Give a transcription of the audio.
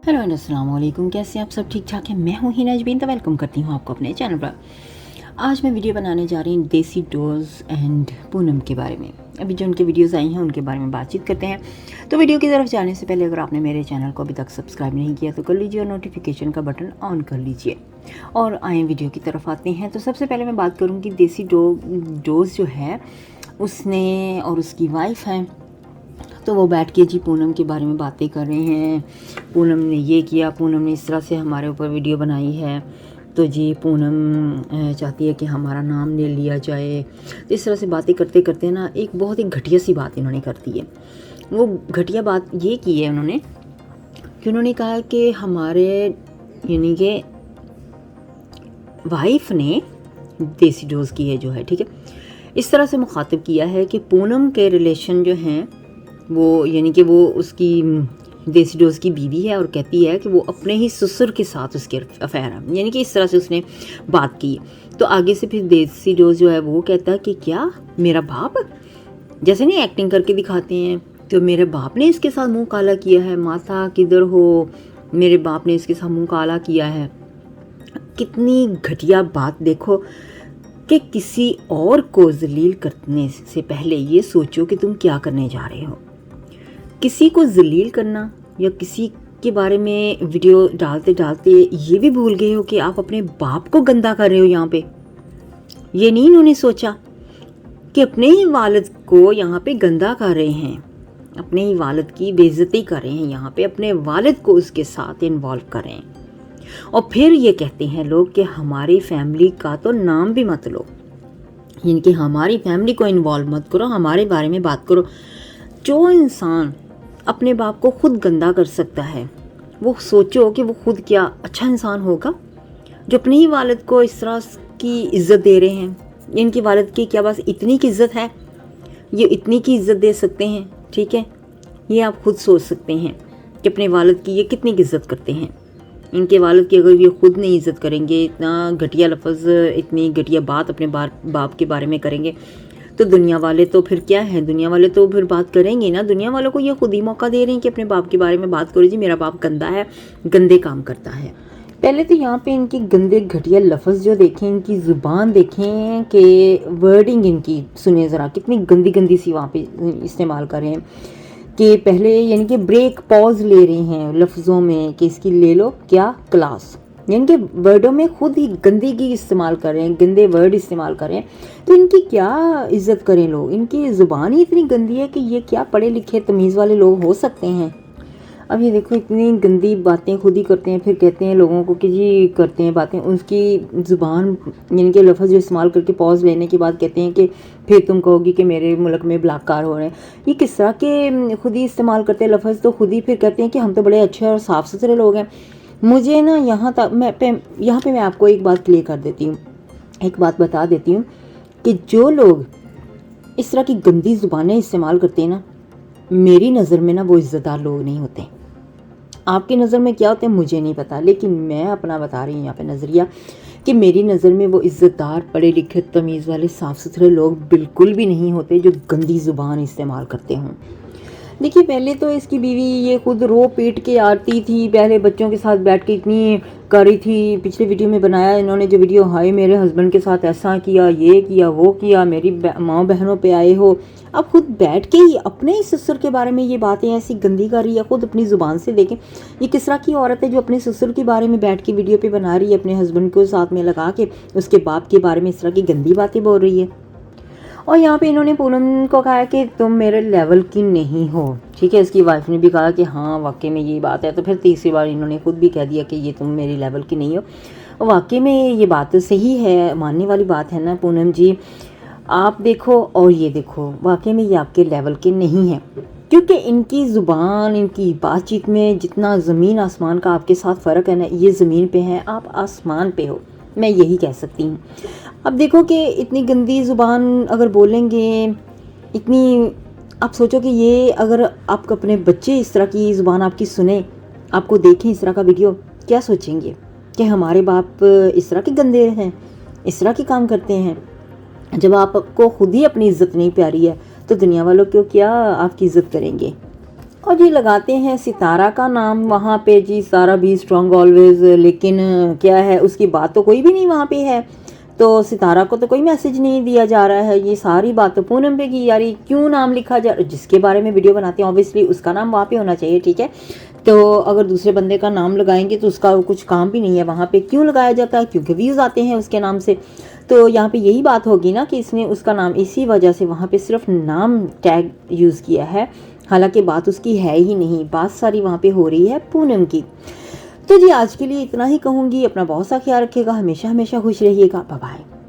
Hello and अस्सलाम वालेकुम। कैसे हैं आप सब? ठीक ठाक है। मैं हूँ हिना जबीन, तो वेलकम करती हूँ आपको अपने चैनल पर। आज मैं वीडियो बनाने जा रही हूँ देसी डोज एंड पूनम के बारे में। अभी जो उनके वीडियोस आई हैं उनके बारे में बातचीत करते हैं। तो वीडियो की तरफ जाने से पहले अगर आपने मेरे चैनल को अभी तक सब्सक्राइब नहीं किया तो कर लीजिए और नोटिफिकेशन का बटन ऑन कर लीजिए। और आए वीडियो की तरफ आते हैं। तो सबसे पहले मैं बात करूँगी देसी डोज जो है उसने और उसकी वाइफ हैं, तो वो बैठ के जी पूनम के बारे में बातें कर रहे हैं। पूनम ने ये किया, पूनम ने इस तरह से हमारे ऊपर वीडियो बनाई है, तो जी पूनम चाहती है कि हमारा नाम ले लिया जाए। तो इस तरह से बातें करते करते ना एक बहुत ही घटिया सी बात इन्होंने कर दी है। वो घटिया बात ये की है उन्होंने कि उन्होंने कहा कि हमारे यानी कि वाइफ ने देसी डोज की है जो है, ठीक है, इस तरह से मुखातिब किया है कि पूनम के रिलेशन जो हैं वो यानी कि वो उसकी देसी डोज की बीवी है और कहती है कि वो अपने ही ससुर के साथ उसके अफेयर है, यानी कि इस तरह से उसने बात की। तो आगे से फिर देसी डोज जो है वो कहता है कि क्या मेरा बाप, जैसे नहीं एक्टिंग करके दिखाते हैं, तो मेरे बाप ने इसके साथ मुंह काला किया है, माता किधर हो, मेरे बाप ने इसके साथ मुंह काला किया है। कितनी घटिया बात। देखो कि किसी और को जलील करने से पहले ये सोचो कि तुम क्या करने जा रहे हो। किसी को जलील करना या किसी के बारे में वीडियो डालते डालते ये भी भूल गए हो कि आप अपने बाप को गंदा कर रहे हो। यहाँ पे ये नहीं इन्होंने सोचा कि अपने ही वालिद को यहाँ पे गंदा कर रहे हैं, अपने ही वालिद की बेइज्जती कर रहे हैं, यहाँ पे अपने वालिद को उसके साथ इन्वॉल्व कर रहे हैं। और फिर ये कहते हैं लोग कि हमारी फैमिली का तो नाम भी मत लो, यानी कि हमारी फैमिली को इन्वॉल्व मत करो, हमारे बारे में बात करो। जो इंसान अपने बाप को खुद गंदा कर सकता है, वो सोचो कि वो खुद क्या अच्छा इंसान होगा जो अपने ही वालिद को इस तरह की इज्जत दे रहे हैं। इनकी वालिद की क्या बस इतनी की इज्जत है, ये इतनी की इज्जत दे सकते हैं, ठीक है, ये आप खुद सोच सकते हैं कि अपने वालिद की ये कितनी की इज्जत करते हैं। इनके वालिद की अगर ये खुद नहीं इज्जत करेंगे, इतना घटिया लफ्ज़, इतनी घटिया बात अपने बाप के बारे में करेंगे, तो दुनिया वाले तो फिर क्या है, दुनिया वाले तो फिर बात करेंगे ना। दुनिया वालों को ये खुद ही मौका दे रहे हैं कि अपने बाप के बारे में बात करो, जी मेरा बाप गंदा है, गंदे काम करता है। पहले तो यहाँ पे इनकी गंदे घटिया लफ्ज़ जो देखें, इनकी ज़ुबान देखें कि वर्डिंग इनकी सुने ज़रा, कितनी गंदी गंदी सी वहाँ पे इस्तेमाल कर रहे हैं कि पहले यानी कि ब्रेक पॉज ले रहे हैं लफ्ज़ों में कि इसकी ले लो क्या क्लास, यानी कि वर्डों में खुद ही गंदगी इस्तेमाल कर रहे हैं, गंदे वर्ड इस्तेमाल कर रहे हैं। तो इनकी क्या इज्जत करें लोग, इनकी ज़ुबान ही इतनी गंदी है कि ये क्या पढ़े लिखे तमीज़ वाले लोग हो सकते हैं। अब ये देखो इतनी गंदी बातें खुद ही करते हैं, फिर कहते हैं लोगों को कि जी करते हैं बातें। उसकी ज़ुबान यानी कि लफ्ज़ जो इस्तेमाल करके पॉज लेने के बाद कहते हैं कि फिर तुम कहोगी कि मेरे मुल्क में बलात्कार हो रहे हैं। ये किस तरह के खुद ही इस्तेमाल करते हैं लफ्ज़, तो खुद ही फिर कहते हैं कि हम तो बड़े अच्छे और साफ़ सुथरे लोग हैं। मुझे ना यहाँ पे मैं आपको एक बात क्लियर कर देती हूँ, एक बात बता देती हूँ कि जो लोग इस तरह की गंदी ज़ुबानें इस्तेमाल करते हैं ना, मेरी नज़र में ना वो इज़्ज़तदार लोग नहीं होते। आपकी नज़र में क्या होते हैं मुझे नहीं पता, लेकिन मैं अपना बता रही हूँ यहाँ पे नज़रिया कि मेरी नज़र में वो इज़्ज़तदार पढ़े लिखे तमीज़ वाले साफ़ सुथरे लोग बिल्कुल भी नहीं होते जो गंदी ज़ुबान इस्तेमाल करते हों। देखिए पहले तो इसकी बीवी ये खुद रो पीट के आती थी, पहले बच्चों के साथ बैठ के इतनी कर रही थी। पिछले वीडियो में बनाया इन्होंने जो वीडियो, हाय मेरे हस्बैंड के साथ ऐसा किया, ये किया, वो किया, मेरी माँ बहनों पे आए हो। अब खुद बैठ के ही अपने ही ससुर के बारे में ये बातें ऐसी गंदी कर रही है। खुद अपनी ज़ुबान से देखें ये किस तरह की औरत है जो अपने ससुर के बारे में बैठ के वीडियो पे बना रही है, अपने हस्बैंड को साथ में लगा के उसके बाप के बारे में इस तरह की गंदी बातें बोल रही है। और यहाँ पे इन्होंने पूनम को कहा कि तुम मेरे लेवल की नहीं हो, ठीक है। इसकी वाइफ ने भी कहा कि हाँ वाकई में ये बात है। तो फिर तीसरी बार इन्होंने खुद भी कह दिया कि ये तुम मेरी लेवल की नहीं हो। और वाकई में ये बात तो सही है, मानने वाली बात है ना पूनम जी। आप देखो और ये देखो, वाकई में ये आपके लेवल के नहीं हैं, क्योंकि इनकी ज़ुबान, इनकी बातचीत में जितना ज़मीन आसमान का आपके साथ फ़र्क है ना, ये ज़मीन पे है, आप आसमान पे हो, मैं यही कह सकती हूँ। अब देखो कि इतनी गंदी ज़ुबान अगर बोलेंगे, इतनी, आप सोचो कि ये अगर आप अपने बच्चे इस तरह की ज़ुबान आपकी सुने, आपको देखें इस तरह का वीडियो, क्या सोचेंगे कि हमारे बाप इस तरह के गंदे हैं, इस तरह के काम करते हैं। जब आपको खुद ही अपनी इज़्ज़त नहीं प्यारी है तो दुनिया वालों क्यों क्या आपकी इज़्ज़त करेंगे। اور جی لگاتے ہیں ستارہ کا نام وہاں پہ، جی ستارہ بی اسٹرانگ آلویز، لیکن کیا ہے اس کی بات تو کوئی بھی نہیں وہاں پہ ہے، تو ستارہ کو تو کوئی میسج نہیں دیا جا رہا ہے، یہ ساری بات تو پونم پہ کی یاری کیوں نام لکھا جا رہا ہے، جس کے بارے میں ویڈیو بناتے ہیں اوبیسلی اس کا نام وہاں پہ ہونا چاہیے، ٹھیک ہے، تو اگر دوسرے بندے کا نام لگائیں گے تو اس کا کچھ کام بھی نہیں ہے وہاں پہ، کیوں لگایا جاتا ہے؟ کیونکہ ویوز آتے ہیں اس کے نام سے، تو یہاں پہ یہی بات ہوگی نا کہ اس نے اس کا نام اسی وجہ سے وہاں پہ صرف نام ٹیگ یوز کیا ہے، حالانکہ بات اس کی ہے ہی نہیں، بات ساری وہاں پہ ہو رہی ہے پونم کی۔ تو جی آج کے لیے اتنا ہی کہوں گی، اپنا بہت سا خیال رکھے گا، ہمیشہ ہمیشہ خوش رہیے گا، بائے بائے۔